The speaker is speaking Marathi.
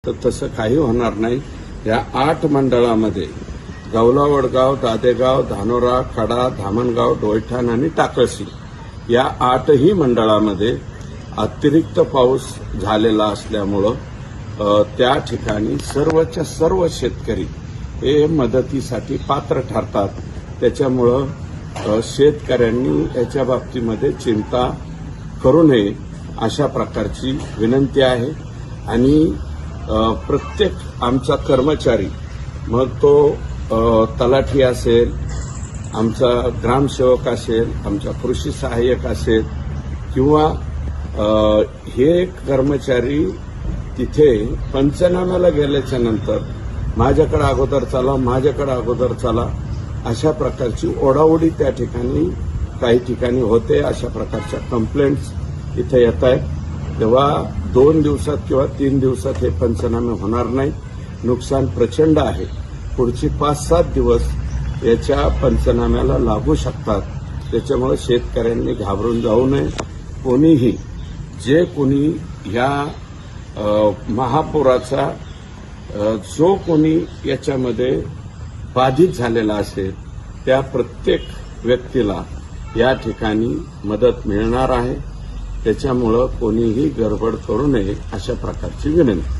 तर तसं काही होणार नाही। या 8 मंडळामध्ये गौला वडगाव, दादेगाव, धानोरा, कडा, धामणगाव, डोयठाण आणि टाकळसी या 8ही मंडळामध्ये अतिरिक्त पाऊस झालेला असल्यामुळं त्या ठिकाणी सर्वच्या सर्व शेतकरी हे मदतीसाठी पात्र ठरतात। त्याच्यामुळं शेतकऱ्यांनी याच्या बाबतीमध्ये चिंता करू नये अशा प्रकारची विनंती आहे। आणि प्रत्येक आमचा कर्मचारी, मग तो तलाठी असेल, आमचा ग्रामसेवक असेल, आमचा कृषी सहाय्यक असेल किंवा हे कर्मचारी तिथे पंचनाम्याला गेल्याच्या नंतर माझ्याकडे अगोदर चला अशा प्रकारची ओढाओढी त्या ठिकाणी काही ठिकाणी होते। अशा प्रकारच्या कंप्लेंट्स इथे येत आहेत। तेव्हा 2 दिवसात किंवा 3 दिवसात हे पंचनामे होणार नाही। नुकसान प्रचंड आहे। पुढची 5-7 दिवस याच्या पंचनाम्याला लागू शकतात। त्याच्यामुळे शेतकऱ्यांनी घाबरून जाऊ नये। कोणीही जे कोणी या महापुराचा जो कोणी याच्यामध्ये बाधित झालेला असेल त्या प्रत्येक व्यक्तीला या ठिकाणी मदत मिळणार आहे। त्याच्यामुळं कोणीही गडबड करू नये अशा प्रकारची विनंती।